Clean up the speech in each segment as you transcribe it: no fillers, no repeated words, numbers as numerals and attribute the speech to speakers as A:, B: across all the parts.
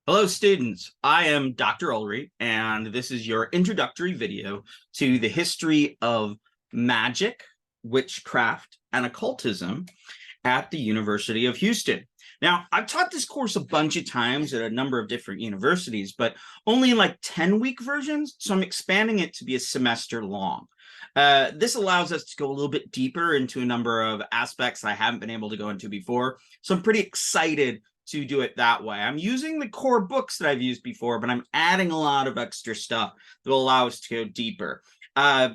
A: Hello, students. I am Dr. Ullrey, and this is your introductory video to the history of magic, witchcraft, and occultism at the University of Houston. Now, I've taught this course a bunch of times at a number of different universities, but only in like 10-week versions, so I'm expanding it to be a semester long. This allows us to go a little bit deeper into a number of aspects I haven't been able to go into before, so I'm pretty excited to do it that way. I'm using the core books that I've used before, but I'm adding a lot of extra stuff that will allow us to go deeper.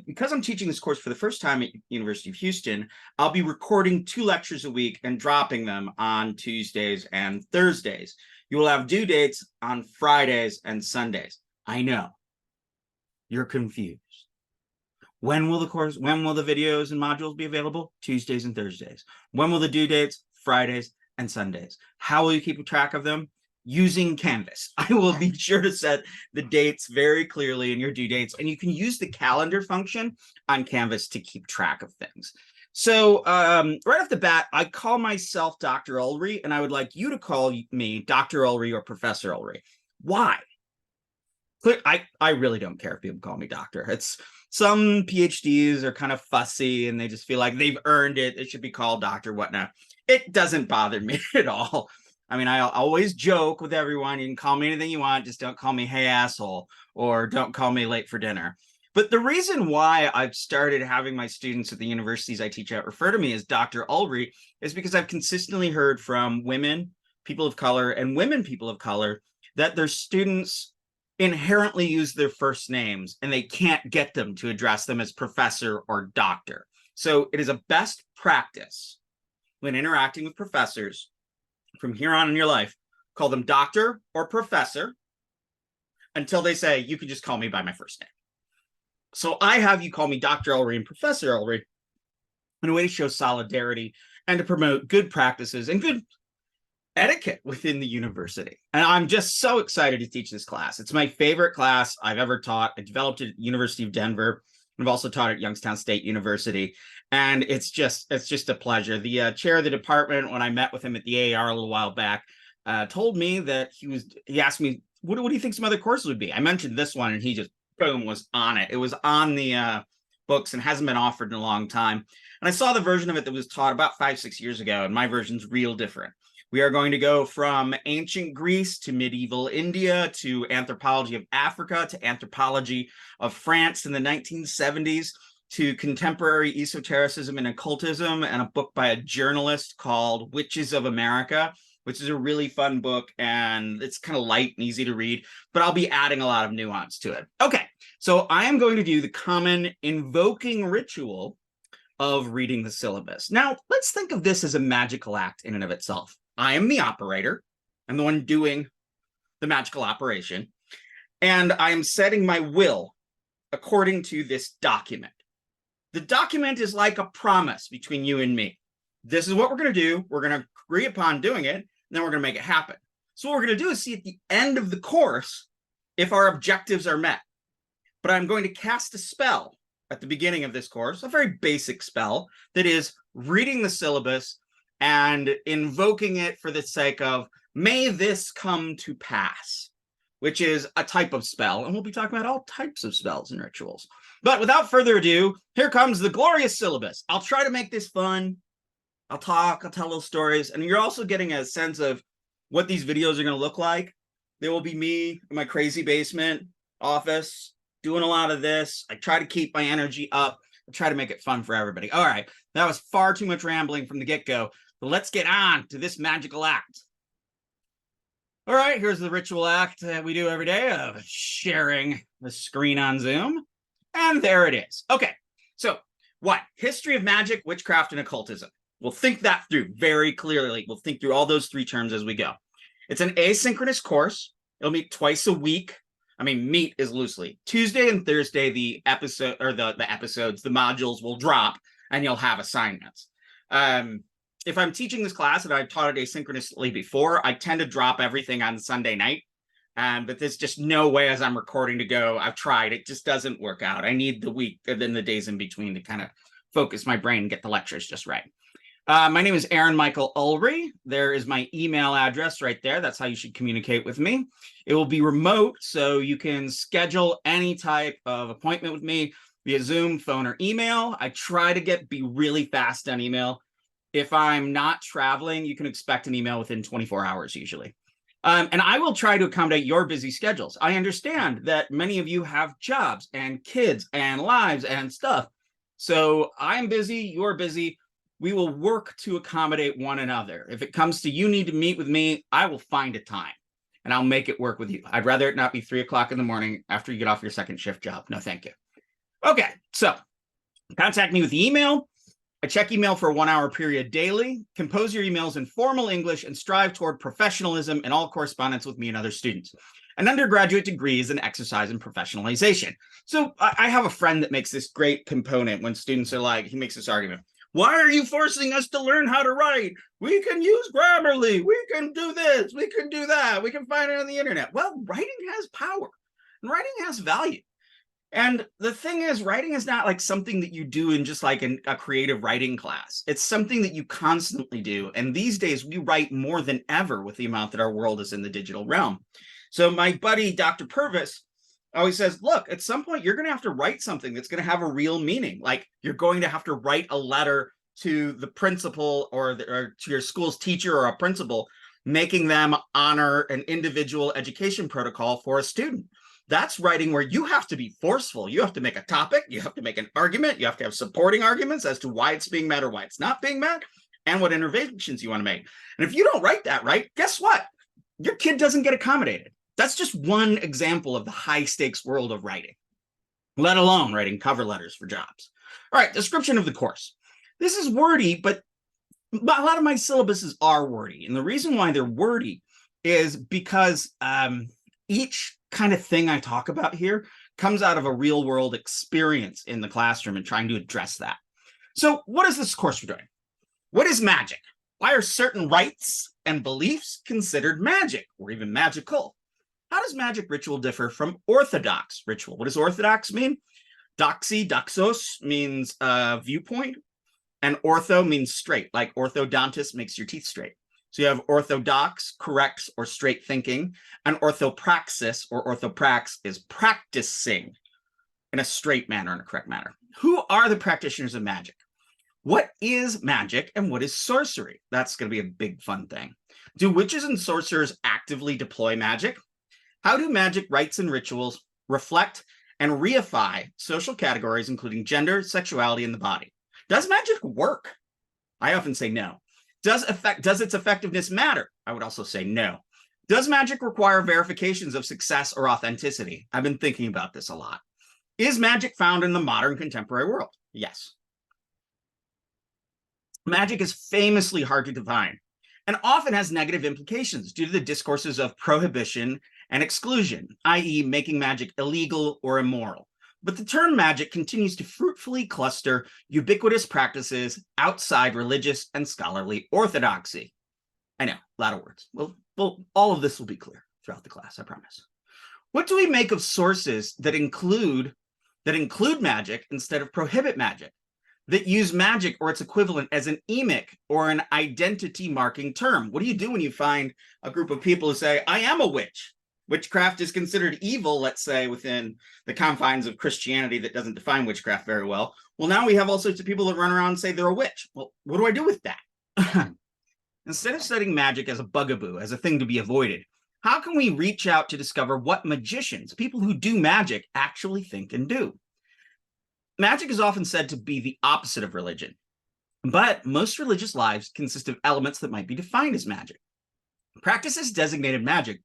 A: Because I'm teaching this course for the first time at University of Houston, I'll be recording 2 lectures a week and dropping them on Tuesdays and Thursdays. You will have due dates on Fridays and Sundays. I know you're confused. When will the videos and modules be available? Tuesdays and Thursdays. When will the due dates? Fridays and Sundays. How will you keep track of them? Using Canvas. I will be sure to set the dates very clearly in your due dates, and you can use the calendar function on Canvas to keep track of things. So right off the bat, I call myself Dr. Ullrey, and I would like you to call me Dr. Ullrey or Professor Ullrey. Why? I really don't care if people call me doctor. It's some PhDs are kind of fussy and they just feel like they've earned it. It should be called doctor, whatnot. It doesn't bother me at all. I mean, I always joke with everyone, you can call me anything you want, just don't call me hey asshole, or don't call me late for dinner. But the reason why I've started having my students at the universities I teach at refer to me as Dr. Ullrey is because I've consistently heard from women, people of color, and women people of color that their students inherently use their first names and they can't get them to address them as professor or doctor. So it is a best practice when interacting with professors from here on in your life, call them doctor or professor until they say, you can just call me by my first name. So I have you call me Dr. Ullrey and Professor Ullrey in a way to show solidarity and to promote good practices and good etiquette within the university. And I'm just so excited to teach this class. It's my favorite class I've ever taught. I developed it at University of Denver. I've also taught at Youngstown State University. And it's just a pleasure. The chair of the department, when I met with him at the AAR a little while back, told me that he asked me, what do you think some other courses would be? I mentioned this one and he just, boom, was on it. It was on the books and hasn't been offered in a long time. And I saw the version of it that was taught about 5-6 years ago, and my version's real different. We are going to go from ancient Greece to medieval India to anthropology of Africa to anthropology of France in the 1970s to contemporary esotericism and occultism, and a book by a journalist called Witches of America, which is a really fun book, and it's kind of light and easy to read, but I'll be adding a lot of nuance to it. Okay, so I am going to do the common invoking ritual of reading the syllabus. Now, let's think of this as a magical act in and of itself. I am the operator. I'm the one doing the magical operation. And I am setting my will according to this document. The document is like a promise between you and me. This is what we're going to do. We're going to agree upon doing it, and then we're going to make it happen. So what we're going to do is see at the end of the course if our objectives are met. But I'm going to cast a spell at the beginning of this course, a very basic spell that is reading the syllabus and invoking it for the sake of, may this come to pass, which is a type of spell. And we'll be talking about all types of spells and rituals. But without further ado, here comes the glorious syllabus. I'll try to make this fun. I'll tell little stories. And you're also getting a sense of what these videos are going to look like. There will be me in my crazy basement office doing a lot of this. I try to keep my energy up. I try to make it fun for everybody. All right, that was far too much rambling from the get-go. But let's get on to this magical act. All right, here's the ritual act that we do every day of sharing the screen on Zoom. And there it is. Okay, so what? History of magic, witchcraft, and occultism. We'll think that through very clearly. We'll think through all those 3 terms as we go. It's an asynchronous course. It'll meet twice a week. I mean, meet is loosely. Tuesday and Thursday, the modules will drop and you'll have assignments. If I'm teaching this class and I've taught it asynchronously before, I tend to drop everything on Sunday night. But there's just no way as I'm recording to go. I've tried. It just doesn't work out. I need the week and then the days in between to kind of focus my brain and get the lectures just right. My name is Aaron Michael Ullrey. There is my email address right there. That's how you should communicate with me. It will be remote, so you can schedule any type of appointment with me via Zoom, phone, or email. I try to be really fast on email. If I'm not traveling, you can expect an email within 24 hours usually. And I will try to accommodate your busy schedules. I understand that many of you have jobs and kids and lives and stuff. So I'm busy, you're busy. We will work to accommodate one another. If it comes to you need to meet with me, I will find a time and I'll make it work with you. I'd rather it not be 3 o'clock in the morning after you get off your second shift job. No, thank you. Okay, so contact me with email. I check email for a 1 hour period daily. Compose your emails in formal English and strive toward professionalism in all correspondence with me and other students. An undergraduate degree is an exercise in professionalization. So I have a friend that makes this great component when students are like, he makes this argument. Why are you forcing us to learn how to write? We can use Grammarly. We can do this. We can do that. We can find it on the internet. Well, writing has power and writing has value. And the thing is, writing is not like something that you do in just like a creative writing class. It's something that you constantly do. And these days we write more than ever with the amount that our world is in the digital realm. So my buddy, Dr. Purvis, always says, look, at some point you're going to have to write something that's going to have a real meaning. Like you're going to have to write a letter to the principal or to your school's teacher or a principal, making them honor an individual education protocol for a student. That's writing where you have to be forceful. You have to make a topic. You have to make an argument. You have to have supporting arguments as to why it's being met or why it's not being met and what interventions you want to make. And if you don't write that right, guess what? Your kid doesn't get accommodated. That's just one example of the high stakes world of writing, let alone writing cover letters for jobs. All right, description of the course. This is wordy, but a lot of my syllabuses are wordy. And the reason why they're wordy is because each kind of thing I talk about here comes out of a real world experience in the classroom and trying to address that. So what is this course we're doing? What is magic? Why are certain rites and beliefs considered magic or even magical? How does magic ritual differ from orthodox ritual? What does orthodox mean? Doxy, doxos means viewpoint, and ortho means straight, like orthodontist makes your teeth straight. So you have orthodox, correct, or straight thinking, and orthopraxis, or orthoprax, is practicing in a straight manner, in a correct manner. Who are the practitioners of magic? What is magic and what is sorcery? That's going to be a big fun thing. Do witches and sorcerers actively deploy magic? How do magic rites and rituals reflect and reify social categories, including gender, sexuality, and the body? Does magic work? I often say no. Does its effectiveness matter? I would also say no. Does magic require verifications of success or authenticity? I've been thinking about this a lot. Is magic found in the modern contemporary world? Yes. Magic is famously hard to define and often has negative implications due to the discourses of prohibition and exclusion, i.e. making magic illegal or immoral. But the term magic continues to fruitfully cluster ubiquitous practices outside religious and scholarly orthodoxy. I know, a lot of words. Well, all of this will be clear throughout the class, I promise. What do we make of sources that include magic instead of prohibit magic, that use magic or its equivalent as an emic or an identity marking term? What do you do when you find a group of people who say, I am a witch? Witchcraft is considered evil, let's say, within the confines of Christianity that doesn't define witchcraft very well. Well, now we have all sorts of people that run around and say they're a witch. Well, what do I do with that? Instead of studying magic as a bugaboo, as a thing to be avoided, how can we reach out to discover what magicians, people who do magic, actually think and do? Magic is often said to be the opposite of religion, but most religious lives consist of elements that might be defined as magic. Practices designated magic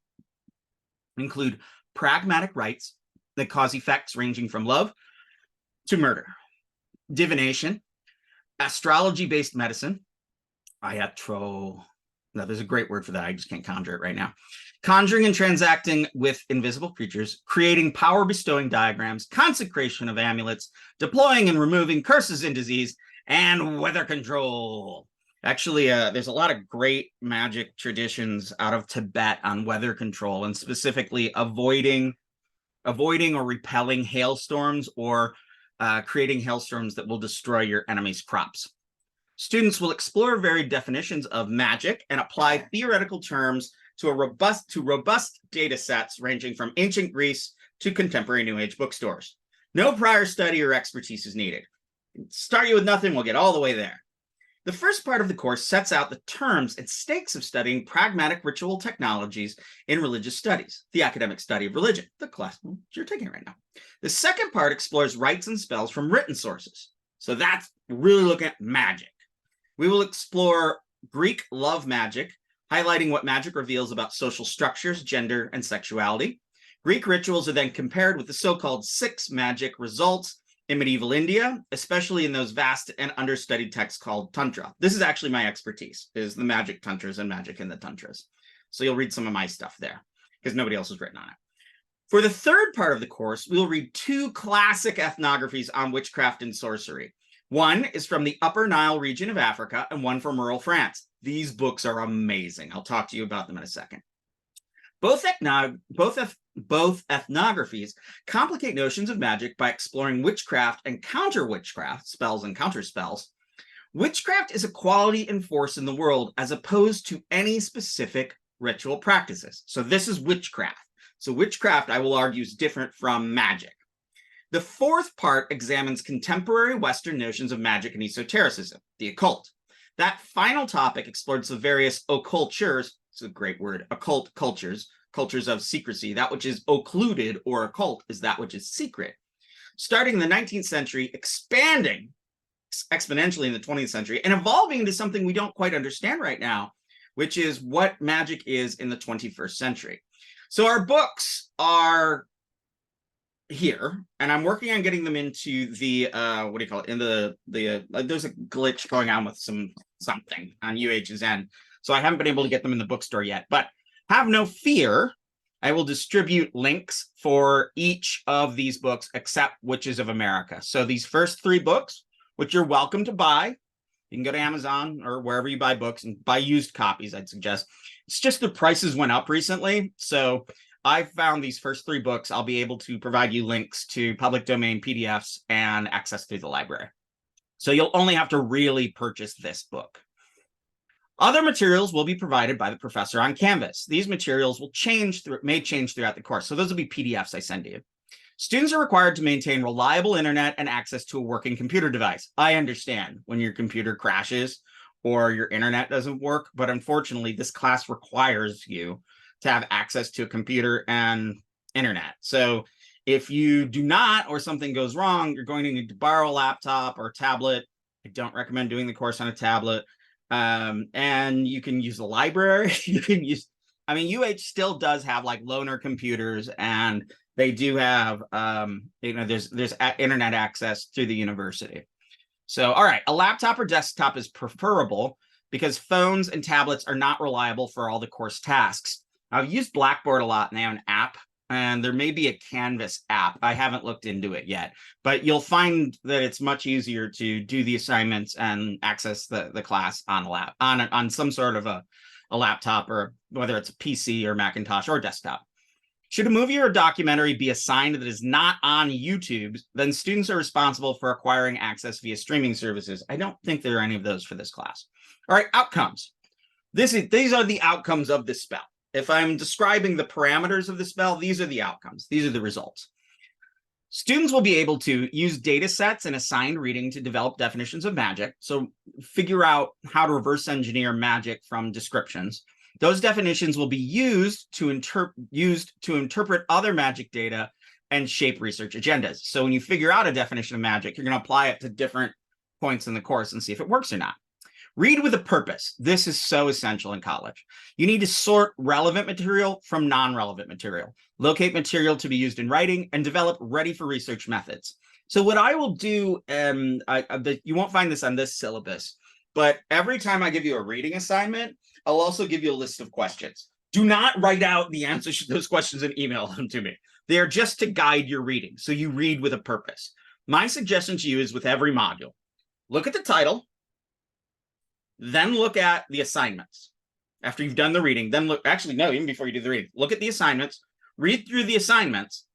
A: include pragmatic rites that cause effects ranging from love to murder, divination, astrology-based medicine, no, there's a great word for that, I just can't conjure it right now, conjuring and transacting with invisible creatures, creating power-bestowing diagrams, consecration of amulets, deploying and removing curses and disease, and weather control. Actually, there's a lot of great magic traditions out of Tibet on weather control, and specifically avoiding or repelling hailstorms or creating hailstorms that will destroy your enemy's crops. Students will explore varied definitions of magic and apply theoretical terms to robust data sets ranging from ancient Greece to contemporary New Age bookstores. No prior study or expertise is needed. Start you with nothing, we'll get all the way there. The first part of the course sets out the terms and stakes of studying pragmatic ritual technologies in religious studies, the academic study of religion, the class you're taking right now. The second part explores rites and spells from written sources. So that's really looking at magic. We will explore Greek love magic, highlighting what magic reveals about social structures, gender, and sexuality. Greek rituals are then compared with the so-called 6 magic results in medieval India, especially in those vast and understudied texts called Tantra. This is actually my expertise, is the magic tantras and magic in the tantras. So you'll read some of my stuff there, because nobody else has written on it. For the third part of the course, we'll read 2 classic ethnographies on witchcraft and sorcery. One is from the Upper Nile region of Africa, and one from rural France. These books are amazing. I'll talk to you about them in a second. Both ethnographies complicate notions of magic by exploring witchcraft and counter-witchcraft, spells and counterspells. Witchcraft is a quality and force in the world as opposed to any specific ritual practices. So this is witchcraft. So witchcraft, I will argue, is different from magic. The fourth part examines contemporary Western notions of magic and esotericism, the occult. That final topic explores the various occultures, it's a great word, occult cultures, cultures of secrecy. That which is occluded or occult is that which is secret. Starting in the 19th century, expanding exponentially in the 20th century, and evolving into something we don't quite understand right now, which is what magic is in the 21st century. So our books are here, and I'm working on getting them into the, what do you call it, in there's a glitch going on with something on UH's end. So I haven't been able to get them in the bookstore yet, but have no fear. I will distribute links for each of these books except Witches of America. So these first 3 books, which you're welcome to buy, you can go to Amazon or wherever you buy books and buy used copies, I'd suggest. It's just the prices went up recently. So I found these first 3 books. I'll be able to provide you links to public domain PDFs and access through the library. So you'll only have to really purchase this book. Other materials will be provided by the professor on Canvas. These materials may change throughout the course. So those will be PDFs I send to you. Students are required to maintain reliable internet and access to a working computer device. I understand when your computer crashes or your internet doesn't work, but unfortunately, this class requires you to have access to a computer and internet. So if you do not, or something goes wrong, you're going to need to borrow a laptop or a tablet. I don't recommend doing the course on a tablet. And you can use the library. You can use, I mean, UH still does have like loaner computers, and they do have, there's internet access through the university. So, all right, a laptop or desktop is preferable because phones and tablets are not reliable for all the course tasks. I've used Blackboard a lot, and they have an app, and there may be a Canvas app. I haven't looked into it yet, but you'll find that it's much easier to do the assignments and access the class on a on some sort of a laptop, or whether it's a PC or Macintosh or desktop. Should a movie or a documentary be assigned that is not on YouTube, then students are responsible for acquiring access via streaming services. I don't think there are any of those for this class. All right, outcomes. These are the outcomes of this spell. If I'm describing the parameters of the spell, these are the outcomes. These are the results. Students will be able to use data sets and assigned reading to develop definitions of magic. So figure out how to reverse engineer magic from descriptions. Those definitions will be used to interpret other magic data and shape research agendas. So when you figure out a definition of magic, you're going to apply it to different points in the course and see if it works or not. Read with a purpose. This is so essential in college. You need to sort relevant material from non-relevant material, locate material to be used in writing, and develop ready for research methods. So what I will do, you won't find this on this syllabus, but every time I give you a reading assignment, I'll also give you a list of questions. Do not write out the answers to those questions and email them to me. They are just to guide your reading, so you read with a purpose. My suggestion to you is with every module, look at the title, then look at the assignments. After you've done the reading, then look, actually, no, even before you do the reading, look at the assignments, read through the assignments,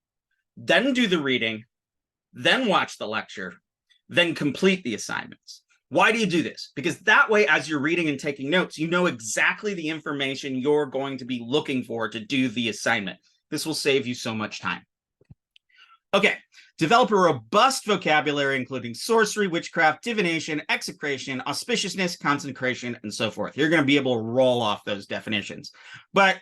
A: then do the reading, then watch the lecture, then complete the assignments. Why do you do this? Because that way, as you're reading and taking notes, you know exactly the information you're going to be looking for to do the assignment. This will save you so much time. Okay, develop a robust vocabulary, including sorcery, witchcraft, divination, execration, auspiciousness, consecration, and so forth. You're going to be able to roll off those definitions. But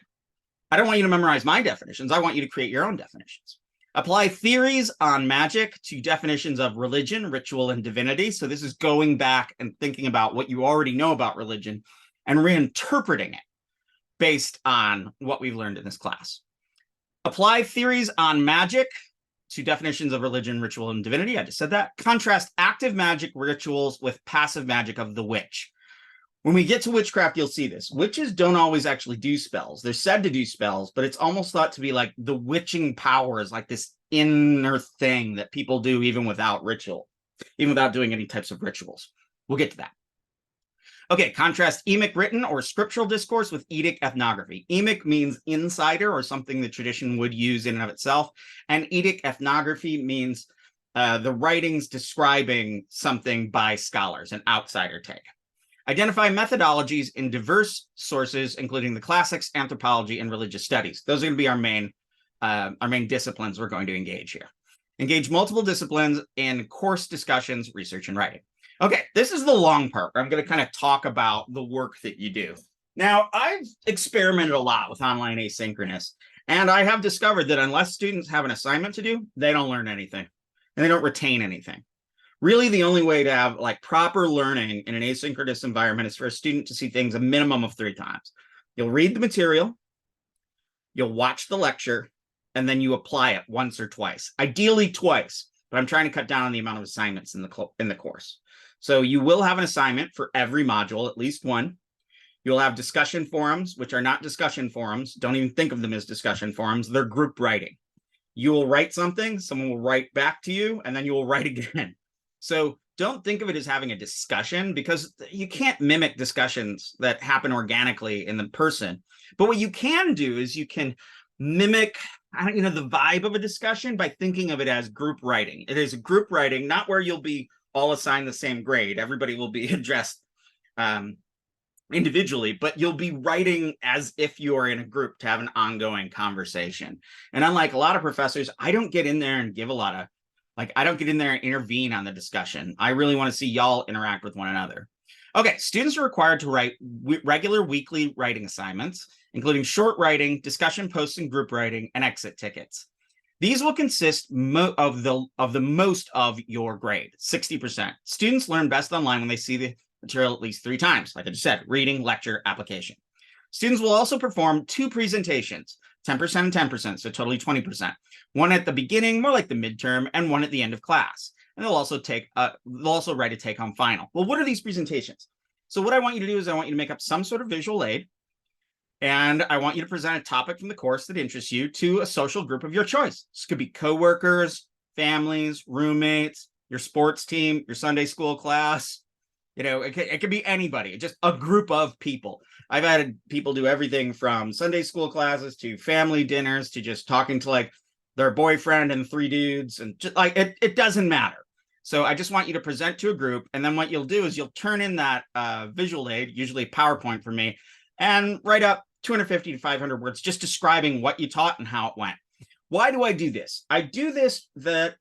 A: I don't want you to memorize my definitions. I want you to create your own definitions. Apply theories on magic to definitions of religion, ritual, and divinity. So this is going back and thinking about what you already know about religion and reinterpreting it based on what we've learned in this class. Apply theories on magic to definitions of religion, ritual, and divinity. I just said that. Contrast active magic rituals with passive magic of the witch. When we get to witchcraft, you'll see this. Witches don't always actually do spells. They're said to do spells, but it's almost thought to be like the witching power is like this inner thing that people do even without ritual, even without doing any types of rituals. We'll get to that. Okay, contrast emic written or scriptural discourse with Edic ethnography. Emic means insider or something the tradition would use in and of itself. And Edic ethnography means the writings describing something by scholars, an outsider take. Identify methodologies in diverse sources, including the classics, anthropology, and religious studies. Those are going to be our main disciplines we're going to engage here. Engage multiple disciplines in course discussions, research, and writing. Okay, this is the long part where I'm going to kind of talk about the work that you do. Now, I've experimented a lot with online asynchronous, and I have discovered that unless students have an assignment to do, they don't learn anything, and they don't retain anything. Really, the only way to have like proper learning in an asynchronous environment is for a student to see things a minimum of 3 times. You'll read the material, you'll watch the lecture, and then you apply it once or twice, ideally twice, but I'm trying to cut down on the amount of assignments in the course. So you will have an assignment for every module, at least one. You'll have discussion forums, which are not discussion forums. Don't even think of them as discussion forums. They're group writing. You will write something, someone will write back to you, and then you will write again. So don't think of it as having a discussion, because you can't mimic discussions that happen organically in the person. But what you can do is you can mimic, the vibe of a discussion by thinking of it as group writing. It is a group writing, not where you'll be all assigned the same grade. Everybody will be addressed individually, but you'll be writing as if you are in a group to have an ongoing conversation. And unlike a lot of professors, I don't get in there and give a lot of, I don't get in there and intervene on the discussion. I really want to see y'all interact with one another. Okay, students are required to write regular weekly writing assignments, including short writing, discussion posts, and group writing, and exit tickets. These will consist of the most of your grade, 60%. Students learn best online when they see the material at least 3 times, like I just said, reading, lecture, application. Students will also perform 2 presentations, 10% and 10%, so totally 20%. One at the beginning, more like the midterm, and one at the end of class. And they'll also write a take-home final. Well, what are these presentations? So what I want you to do is I want you to make up some sort of visual aid, and I want you to present a topic from the course that interests you to a social group of your choice. This could be coworkers, families, roommates, your sports team, your Sunday school class. It could be anybody, just a group of people. I've had people do everything from Sunday school classes to family dinners to just talking to their boyfriend and 3 dudes, and just it doesn't matter. So I just want you to present to a group, and then what you'll do is you'll turn in that visual aid, usually PowerPoint for me, and write up 250 to 500 words just describing what you taught and how it went. Why do I do this? I do this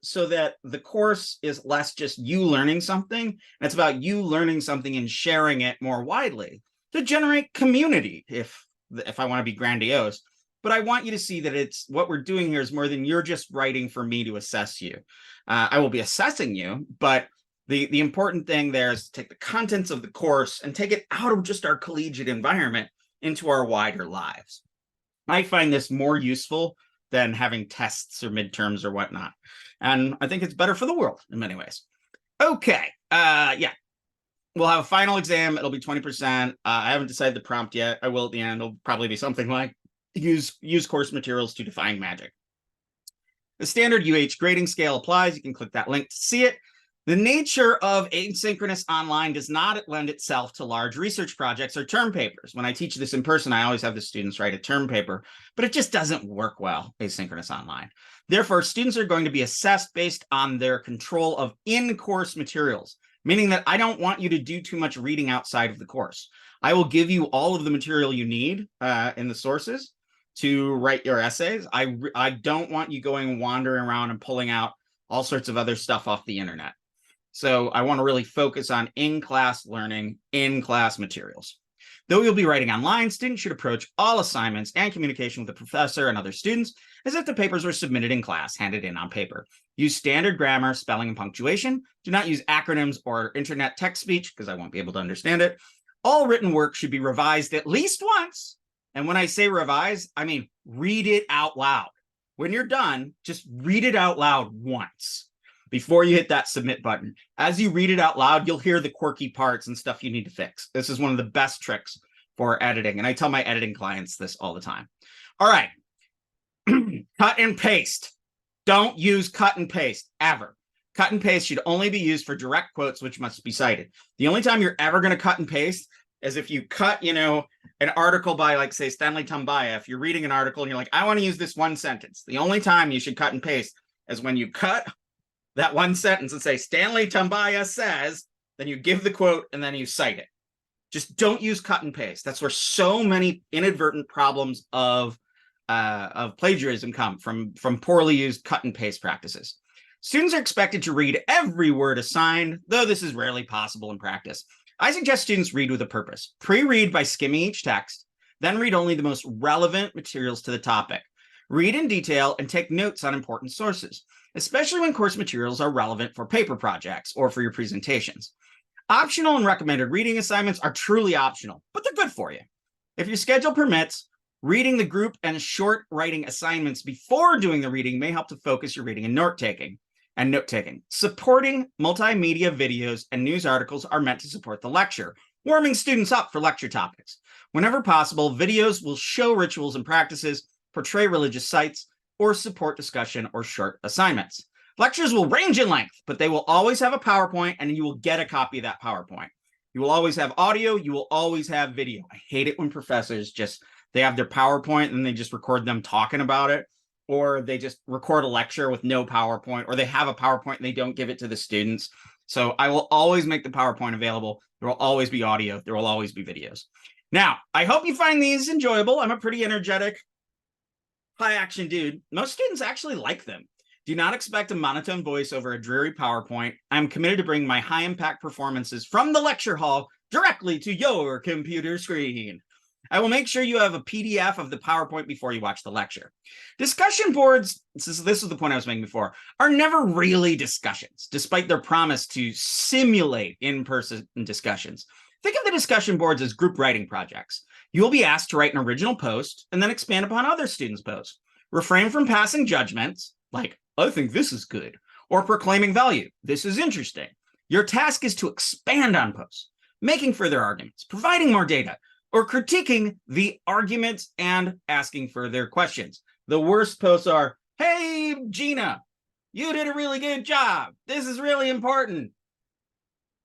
A: so that the course is less just you learning something, and it's about you learning something and sharing it more widely to generate community, if I want to be grandiose. But I want you to see that it's what we're doing here is more than you're just writing for me to assess you. I will be assessing you, but the important thing there is to take the contents of the course and take it out of just our collegiate environment into our wider lives. I find this more useful than having tests or midterms or whatnot. And I think it's better for the world in many ways. Okay, yeah. We'll have a final exam. It'll be 20%. I haven't decided the prompt yet. I will at the end. It'll probably be something like use course materials to define magic. The standard UH grading scale applies. You can click that link to see it. The nature of asynchronous online does not lend itself to large research projects or term papers. When I teach this in person, I always have the students write a term paper, but it just doesn't work well asynchronous online. Therefore, students are going to be assessed based on their control of in-course materials, meaning that I don't want you to do too much reading outside of the course. I will give you all of the material you need in the sources to write your essays. I don't want you going and wandering around and pulling out all sorts of other stuff off the internet. So I want to really focus on in-class learning, in-class materials. Though you'll be writing online, students should approach all assignments and communication with the professor and other students as if the papers were submitted in class, handed in on paper. Use standard grammar, spelling, and punctuation. Do not use acronyms or internet text speech because I won't be able to understand it. All written work should be revised at least once. And when I say revise, I mean read it out loud. When you're done, just read it out loud once before you hit that submit button. As you read it out loud, you'll hear the quirky parts and stuff you need to fix. This is one of the best tricks for editing. And I tell my editing clients this all the time. All right. Cut and paste. Don't use cut and paste ever. Cut and paste should only be used for direct quotes, which must be cited. The only time you're ever going to cut and paste is if you cut, an article by, like, say, Stanley Tumbaya. If you're reading an article and you're like, I want to use this one sentence. The only time you should cut and paste is when you cut that one sentence and say, Stanley Tumbaya says, then you give the quote and then you cite it. Just don't use cut and paste. That's where so many inadvertent problems of plagiarism come from poorly used cut and paste practices. Students are expected to read every word assigned, though this is rarely possible in practice. I suggest students read with a purpose. Pre-read by skimming each text, then read only the most relevant materials to the topic. Read in detail and take notes on important sources, especially when course materials are relevant for paper projects or for your presentations. Optional and recommended reading assignments are truly optional, but they're good for you. If your schedule permits, reading the group and short writing assignments before doing the reading may help to focus your reading and note-taking. Supporting multimedia videos and news articles are meant to support the lecture, warming students up for lecture topics. Whenever possible, videos will show rituals and practices, portray religious sites, or support discussion or short assignments. Lectures will range in length, but they will always have a PowerPoint, and you will get a copy of that PowerPoint. You will always have audio. You will always have video. I hate it when professors they have their PowerPoint and they just record them talking about it, or they just record a lecture with no PowerPoint, or they have a PowerPoint and they don't give it to the students. So I will always make the PowerPoint available. There will always be audio. There will always be videos. Now, I hope you find these enjoyable. I'm a pretty energetic, high-action dude. Most students actually like them. Do not expect a monotone voice over a dreary PowerPoint. I'm committed to bring my high-impact performances from the lecture hall directly to your computer screen. I will make sure you have a PDF of the PowerPoint before you watch the lecture. Discussion boards, this is the point I was making before, are never really discussions, despite their promise to simulate in-person discussions. Think of the discussion boards as group writing projects. You will be asked to write an original post and then expand upon other students' posts. Refrain from passing judgments, like, I think this is good, or proclaiming value, this is interesting. Your task is to expand on posts, making further arguments, providing more data, or critiquing the arguments and asking further questions. The worst posts are, hey, Gina, you did a really good job. This is really important.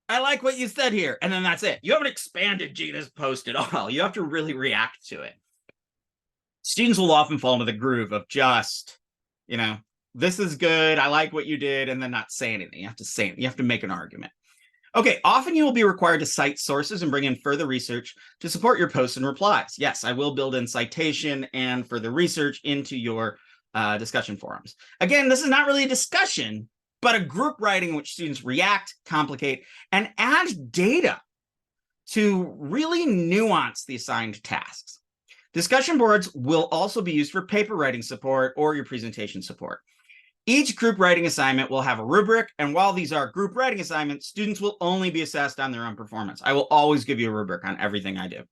A: I like what you said here. And then that's it. You haven't expanded Gina's post at all. You have to really react to it. Students will often fall into the groove of just, this is good. I like what you did. And then not say anything. You have to say it. You have to make an argument. Okay, often you will be required to cite sources and bring in further research to support your posts and replies. Yes, I will build in citation and further research into your discussion forums. Again, this is not really a discussion, but a group writing in which students react, complicate, and add data to really nuance the assigned tasks. Discussion boards will also be used for paper writing support or your presentation support. Each group writing assignment will have a rubric, and while these are group writing assignments, students will only be assessed on their own performance. I will always give you a rubric on everything I do.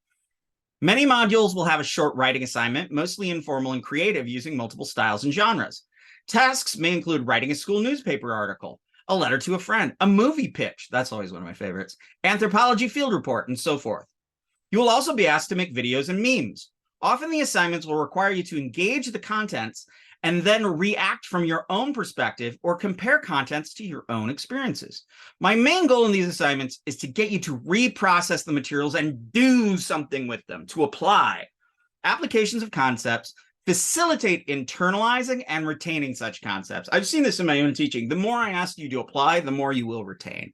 A: Many modules will have a short writing assignment, mostly informal and creative, using multiple styles and genres. Tasks may include writing a school newspaper article, a letter to a friend, a movie pitch, that's always one of my favorites, anthropology field report, and so forth. You will also be asked to make videos and memes. Often the assignments will require you to engage the contents and then react from your own perspective or compare contents to your own experiences. My main goal in these assignments is to get you to reprocess the materials and do something with them, to apply. Applications of concepts facilitate internalizing and retaining such concepts. I've seen this in my own teaching. The more I ask you to apply, the more you will retain.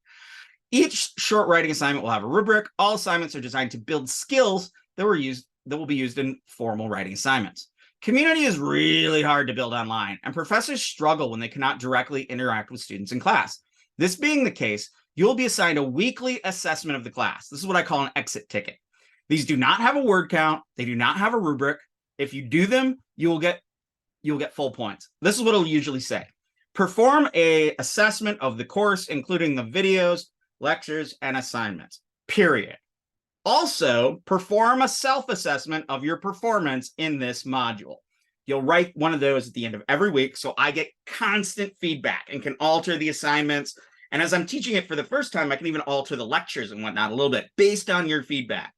A: Each short writing assignment will have a rubric. All assignments are designed to build skills that will be used in formal writing assignments. Community is really hard to build online, and professors struggle when they cannot directly interact with students in class. This being the case, you will be assigned a weekly assessment of the class. This is what I call an exit ticket. These do not have a word count. They do not have a rubric. If you do them, you'll get full points. This is what it'll usually say. Perform an assessment of the course, including the videos, lectures, and assignments, period. Also, perform a self-assessment of your performance in this module. You'll write one of those at the end of every week, so I get constant feedback and can alter the assignments. And as I'm teaching it for the first time, I can even alter the lectures and whatnot a little bit based on your feedback.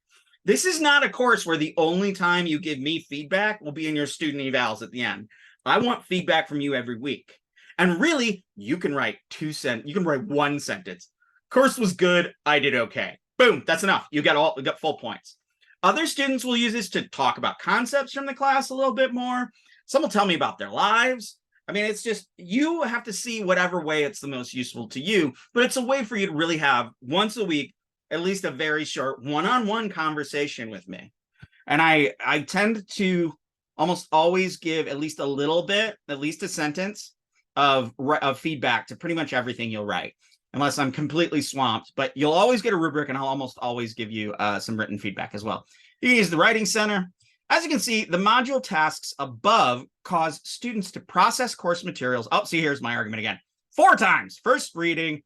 A: This is not a course where the only time you give me feedback will be in your student evals at the end. I want feedback from you every week. And really, you can write one sentence. Course was good, I did okay. Boom, that's enough. You got full points. Other students will use this to talk about concepts from the class a little bit more. Some will tell me about their lives. I mean, it's just, you have to see whatever way it's the most useful to you, but it's a way for you to really have once a week, at least a very short one-on-one conversation with me. And I tend to almost always give at least a little bit, at least a sentence of feedback to pretty much everything you'll write, unless I'm completely swamped. But you'll always get a rubric, and I'll almost always give you some written feedback as well. You can use the Writing Center. As you can see, the module tasks above cause students to process course materials. Oh, see, here's my argument again. 4 times. First reading,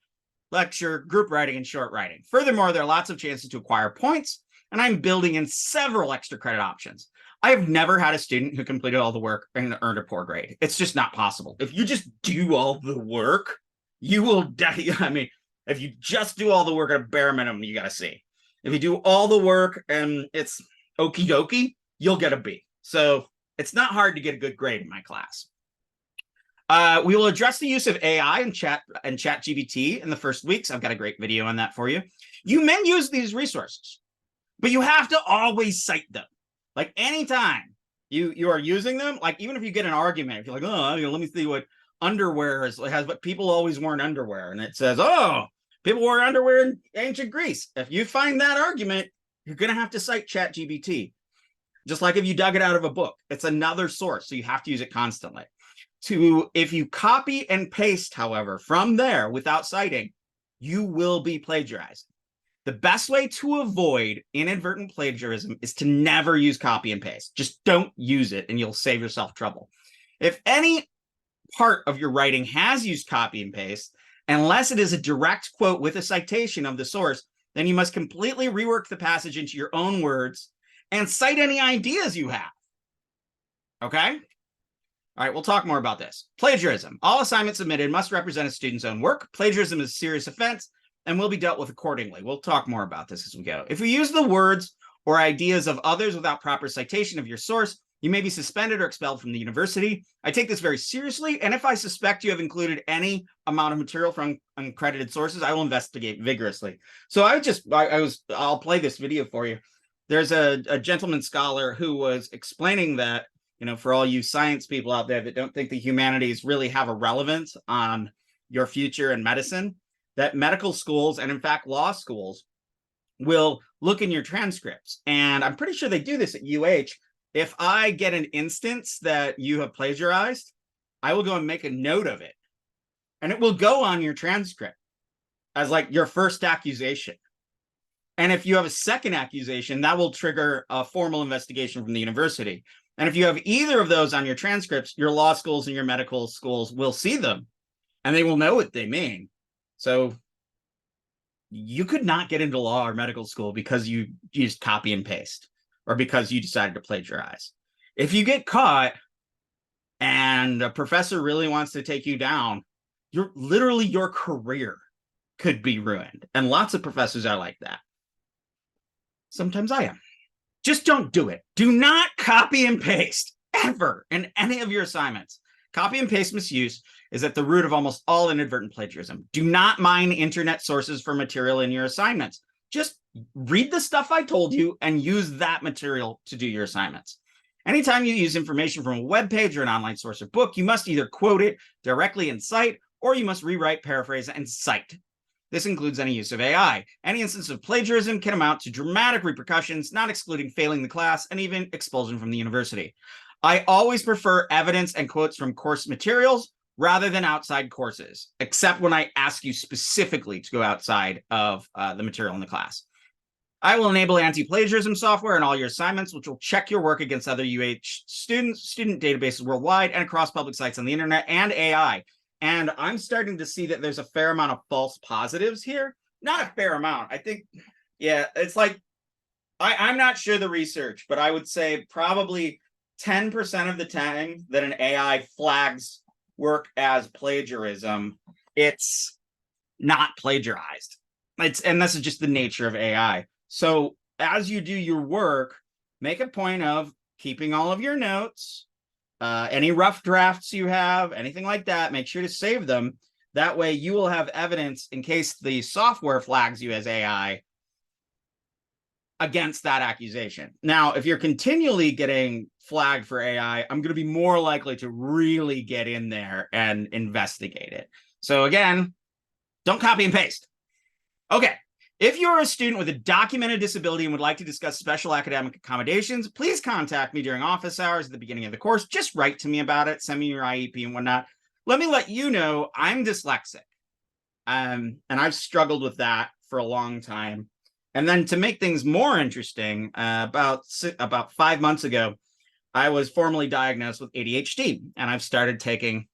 A: lecture, group writing, and short writing. Furthermore, there are lots of chances to acquire points, and I'm building in several extra credit options. I have never had a student who completed all the work and earned a poor grade. It's just not possible. If you just do all the work, you will die. I mean, if you just do all the work at a bare minimum, you got to see. If you do all the work and it's okie dokie, you'll get a B. So it's not hard to get a good grade in my class. We will address the use of AI and ChatGPT in the first weeks. I've got a great video on that for you. You may use these resources, but you have to always cite them. Like anytime you are using them, like even if you get an argument, if you're like, oh, let me see what underwear has, but people always worn underwear, and it says, oh, people wore underwear in ancient Greece. If you find that argument, you're going to have to cite ChatGPT. Just like if you dug it out of a book, it's another source, so you have to use it constantly. If you copy and paste, however, from there without citing, you will be plagiarized. The best way to avoid inadvertent plagiarism is to never use copy and paste. Just don't use it, and you'll save yourself trouble. If any part of your writing has used copy and paste, unless it is a direct quote with a citation of the source, then you must completely rework the passage into your own words and cite any ideas you have. Okay? All right, we'll talk more about this. Plagiarism. All assignments submitted must represent a student's own work. Plagiarism is a serious offense and will be dealt with accordingly. We'll talk more about this as we go. If you use the words or ideas of others without proper citation of your source, you may be suspended or expelled from the university. I take this very seriously, and if I suspect you have included any amount of material from uncredited sources, I will investigate vigorously. So I'll play this video for you. There's a gentleman scholar who was explaining that, for all you science people out there that don't think the humanities really have a relevance on your future in medicine, that medical schools, and in fact law schools, will look in your transcripts. And I'm pretty sure they do this at UH. If I get an instance that you have plagiarized, I will go and make a note of it. And it will go on your transcript as like your first accusation. And if you have a second accusation, that will trigger a formal investigation from the university. And if you have either of those on your transcripts, your law schools and your medical schools will see them, and they will know what they mean. So you could not get into law or medical school because you used copy and paste, or because you decided to plagiarize. If you get caught and a professor really wants to take you down, your career could be ruined. And lots of professors are like that. Sometimes I am. Just don't do it. Do not copy and paste ever in any of your assignments. Copy and paste misuse is at the root of almost all inadvertent plagiarism. Do not mine internet sources for material in your assignments. Just read the stuff I told you and use that material to do your assignments. Anytime you use information from a web page or an online source or book, you must either quote it directly and cite, or you must rewrite, paraphrase, and cite. This includes any use of AI. Any instance of plagiarism can amount to dramatic repercussions, not excluding failing the class and even expulsion from the university. I always prefer evidence and quotes from course materials rather than outside courses, except when I ask you specifically to go outside of the material in the class. I will enable anti-plagiarism software in all your assignments, which will check your work against other student databases worldwide and across public sites on the internet and AI. And I'm starting to see that there's a fair amount of false positives here. Not a fair amount. I think, yeah, it's like, I'm not sure the research, but I would say probably 10% of the time that an AI flags work as plagiarism, it's not plagiarized. And this is just the nature of AI. So as you do your work, make a point of keeping all of your notes, any rough drafts you have, anything like that, make sure to save them. That way you will have evidence in case the software flags you as AI against that accusation. Now, if you're continually getting flagged for AI, I'm going to be more likely to really get in there and investigate it. So again, don't copy and paste. Okay. If you're a student with a documented disability and would like to discuss special academic accommodations, please contact me during office hours at the beginning of the course. Just write to me about it, send me your IEP and whatnot. Let me let you know I'm dyslexic. And I've struggled with that for a long time. And then to make things more interesting, about 5 months ago, I was formally diagnosed with ADHD, and I've started taking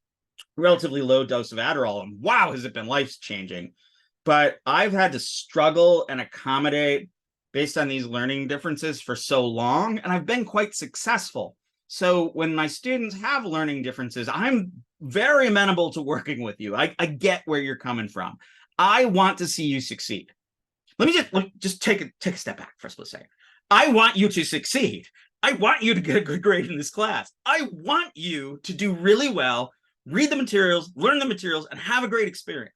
A: a relatively low dose of Adderall, and wow, has it been life-changing. But I've had to struggle and accommodate based on these learning differences for so long, and I've been quite successful. So when my students have learning differences, I'm very amenable to working with you. I get where you're coming from. I want to see you succeed. Let me just take a step back for a second. I want you to succeed. I want you to get a good grade in this class. I want you to do really well, read the materials, learn the materials, and have a great experience.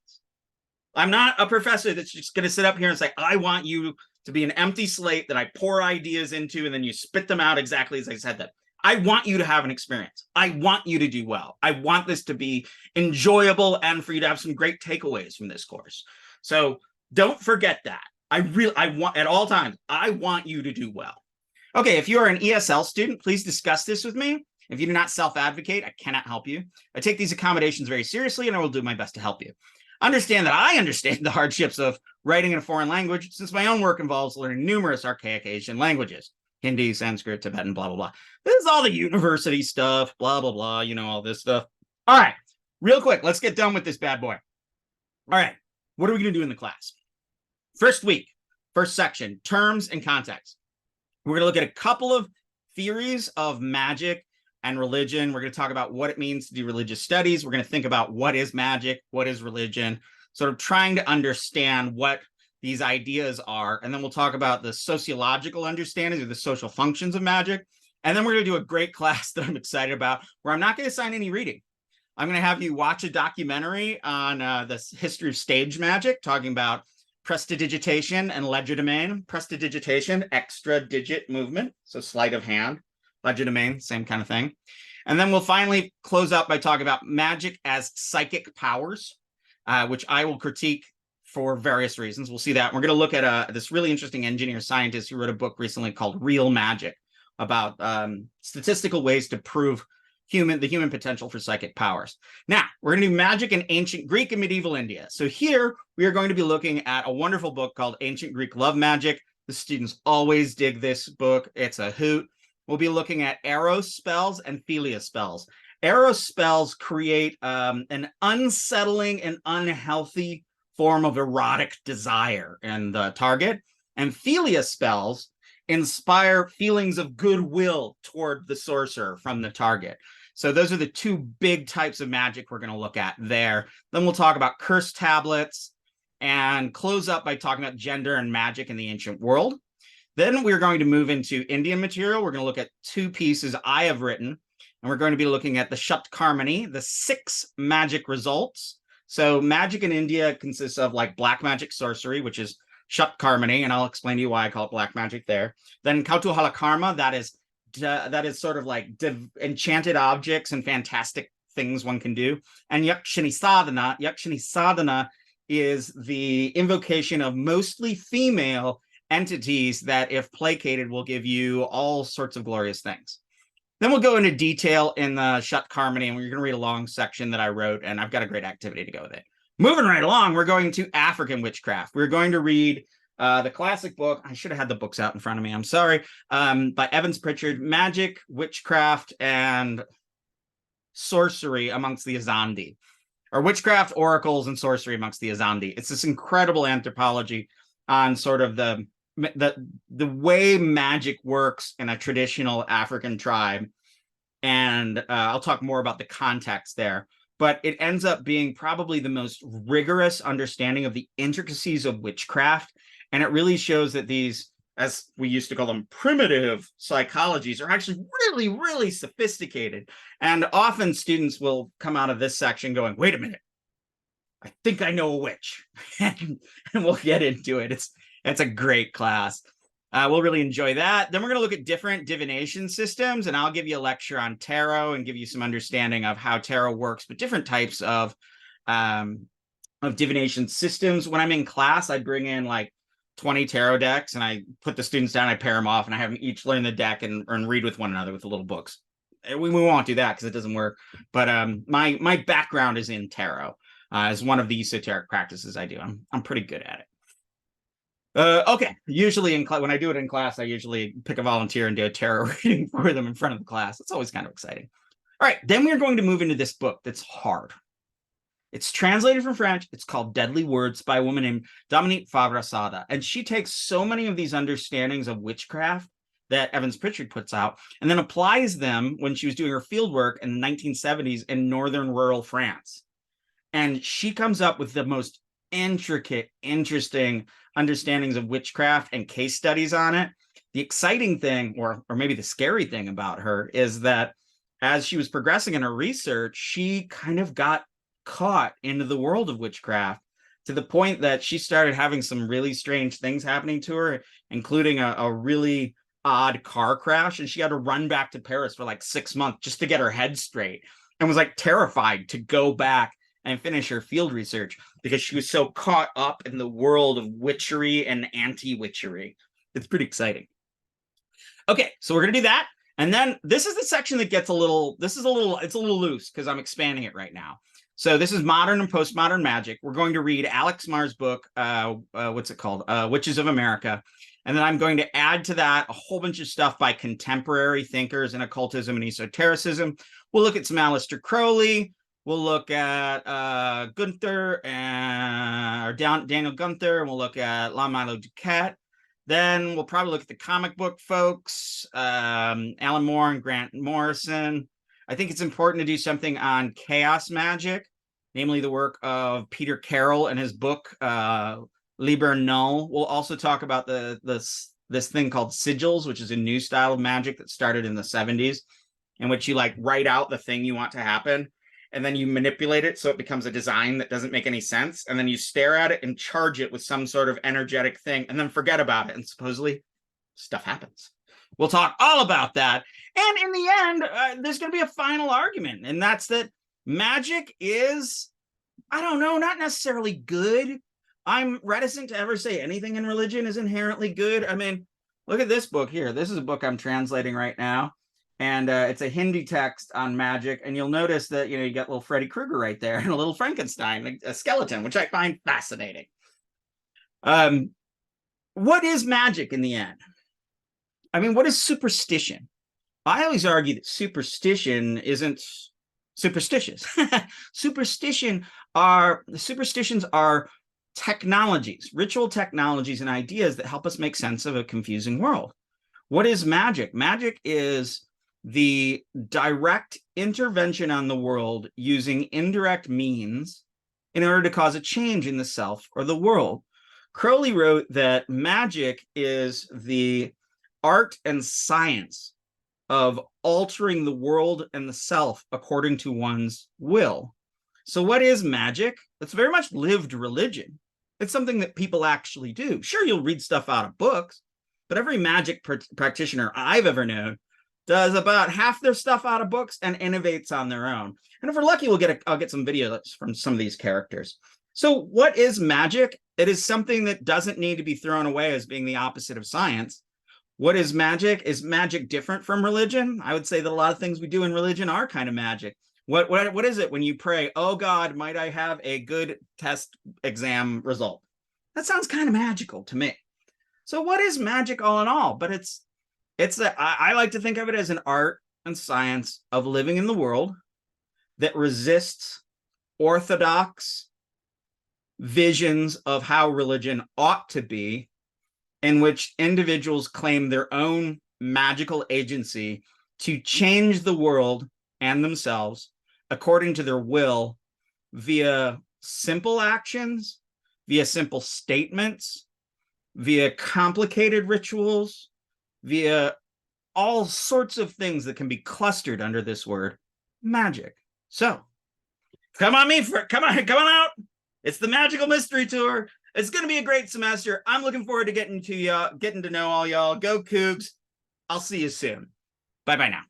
A: I'm not a professor that's just going to sit up here and say, I want you to be an empty slate that I pour ideas into and then you spit them out exactly as I said them. I want you to have an experience. I want you to do well. I want this to be enjoyable and for you to have some great takeaways from this course. So don't forget that. I want at all times, I want you to do well. Okay, if you are an ESL student, please discuss this with me. If you do not self-advocate, I cannot help you. I take these accommodations very seriously and I will do my best to help you. Understand that I understand the hardships of writing in a foreign language, since my own work involves learning numerous archaic Asian languages, Hindi, Sanskrit, Tibetan, blah, blah, blah. This is all the university stuff, blah, blah, blah, you know, all this stuff. All right, real quick, let's get done with this bad boy. All right, what are we going to do in the class? First week, first section, terms and context. We're going to look at a couple of theories of magic and religion. We're going to talk about what it means to do religious studies. We're going to think about what is magic, what is religion, sort of trying to understand what these ideas are. And then we'll talk about the sociological understanding of the social functions of magic. And then we're going to do a great class that I'm excited about, where I'm not going to assign any reading. I'm going to have you watch a documentary on the history of stage magic, talking about prestidigitation and legerdemain. Prestidigitation, extra digit movement, so sleight of hand. Legerdemain, same kind of thing. And then we'll finally close up by talking about magic as psychic powers, which I will critique for various reasons. We'll see that. We're going to look at this really interesting engineer scientist who wrote a book recently called Real Magic, about statistical ways to prove the human potential for psychic powers. Now, we're going to do magic in ancient Greek and medieval India. So here we are going to be looking at a wonderful book called Ancient Greek Love Magic. The students always dig this book. It's a hoot. We'll be looking at eros spells and philia spells. Eros spells create an unsettling and unhealthy form of erotic desire in the target, and philia spells inspire feelings of goodwill toward the sorcerer from the target. So those are the two big types of magic we're going to look at there. Then we'll talk about curse tablets and close up by talking about gender and magic in the ancient world. Then we're going to move into Indian material. We're going to look at two pieces I have written, and we're going to be looking at the Shaptkarmani, the 6 magic results. So magic in India consists of like black magic sorcery, which is Shaptkarmani, and I'll explain to you why I call it black magic there. Then Kautuhala Karma, that is sort of like enchanted objects and fantastic things one can do. And Yakshini Sadhana is the invocation of mostly female entities that, if placated, will give you all sorts of glorious things. Then we'll go into detail in the Shut Carmody, and we're going to read a long section that I wrote, and I've got a great activity to go with it. Moving right along, we're going to African witchcraft. We're going to read the classic book. I should have had the books out in front of me. I'm sorry. By Evans Pritchard, Magic, Witchcraft, and Sorcery Amongst the Azandi, or Witchcraft, Oracles, and Sorcery Amongst the Azandi. It's this incredible anthropology on sort of the way magic works in a traditional African tribe. And I'll talk more about the context there. But it ends up being probably the most rigorous understanding of the intricacies of witchcraft. And it really shows that these, as we used to call them, primitive psychologies, are actually really, really sophisticated. And often students will come out of this section going, wait a minute, I think I know a witch. And we'll get into it. It's a great class. We'll really enjoy that. Then we're going to look at different divination systems, and I'll give you a lecture on tarot and give you some understanding of how tarot works, but different types of divination systems. When I'm in class, I bring in like 20 tarot decks, and I put the students down, I pair them off, and I have them each learn the deck and read with one another with the little books. We won't do that because it doesn't work. But my background is in tarot as one of the esoteric practices I do. I'm pretty good at it. Okay, usually when I do it in class, I usually pick a volunteer and do a tarot reading for them in front of the class. It's always kind of exciting. All right, then we're going to move into this book that's hard. It's translated from French. It's called Deadly Words by a woman named Dominique Favre-Sada. And she takes so many of these understandings of witchcraft that Evans Pritchard puts out and then applies them when she was doing her field work in the 1970s in northern rural France. And she comes up with the most intricate, interesting understandings of witchcraft and case studies on it. The exciting thing, or maybe the scary thing about her, is that as she was progressing in her research, she kind of got caught into the world of witchcraft to the point that she started having some really strange things happening to her, including a really odd car crash, and she had to run back to Paris for like 6 months just to get her head straight, and was like terrified to go back and finish her field research because she was so caught up in the world of witchery and anti-witchery. It's pretty exciting. Okay, so we're gonna do that. And then this is the section that gets it's a little loose because I'm expanding it right now. So this is modern and postmodern magic. We're going to read Alex Marr's book, what's it called? Witches of America. And then I'm going to add to that a whole bunch of stuff by contemporary thinkers in occultism and esotericism. We'll look at some Aleister Crowley. We'll look at Daniel Gunther, and we'll look at Lamilo Duquette. Then we'll probably look at the comic book folks, Alan Moore and Grant Morrison. I think it's important to do something on chaos magic, namely the work of Peter Carroll and his book, Liber Null. We'll also talk about this thing called sigils, which is a new style of magic that started in the 70s, in which you like write out the thing you want to happen, and then you manipulate it so it becomes a design that doesn't make any sense, and then you stare at it and charge it with some sort of energetic thing, and then forget about it, and supposedly stuff happens. We'll talk all about that. And in the end, there's going to be a final argument, and that's that magic is, I don't know, not necessarily good. I'm reticent to ever say anything in religion is inherently good. I mean, look at this book here. This is a book I'm translating right now, and it's a Hindi text on magic. And you'll notice that, you got little Freddy Krueger right there and a little Frankenstein, a skeleton, which I find fascinating. What is magic in the end? I mean, what is superstition? I always argue that superstition isn't superstitious. Superstitions are technologies, ritual technologies and ideas that help us make sense of a confusing world. What is magic? Magic is the direct intervention on the world using indirect means in order to cause a change in the self or the world. Crowley wrote that magic is the art and science of altering the world and the self according to one's will. So what is magic? It's very much lived religion. It's something that people actually do. Sure, you'll read stuff out of books, but every magic practitioner I've ever known does about half their stuff out of books and innovates on their own. And if we're lucky, I'll get some videos from some of these characters. So what is magic? It is something that doesn't need to be thrown away as being the opposite of science. What is magic? Is magic different from religion? I would say that a lot of things we do in religion are kind of magic. What is it when you pray, oh God, might I have a good test exam result? That sounds kind of magical to me. So what is magic all in all? But I like to think of it as an art and science of living in the world that resists orthodox visions of how religion ought to be, in which individuals claim their own magical agency to change the world and themselves according to their will via simple actions, via simple statements, via complicated rituals, via all sorts of things that can be clustered under this word, magic. So, come on out. It's the Magical Mystery Tour. It's going to be a great semester. I'm looking forward to getting to know all y'all. Go Cougs. I'll see you soon. Bye-bye now.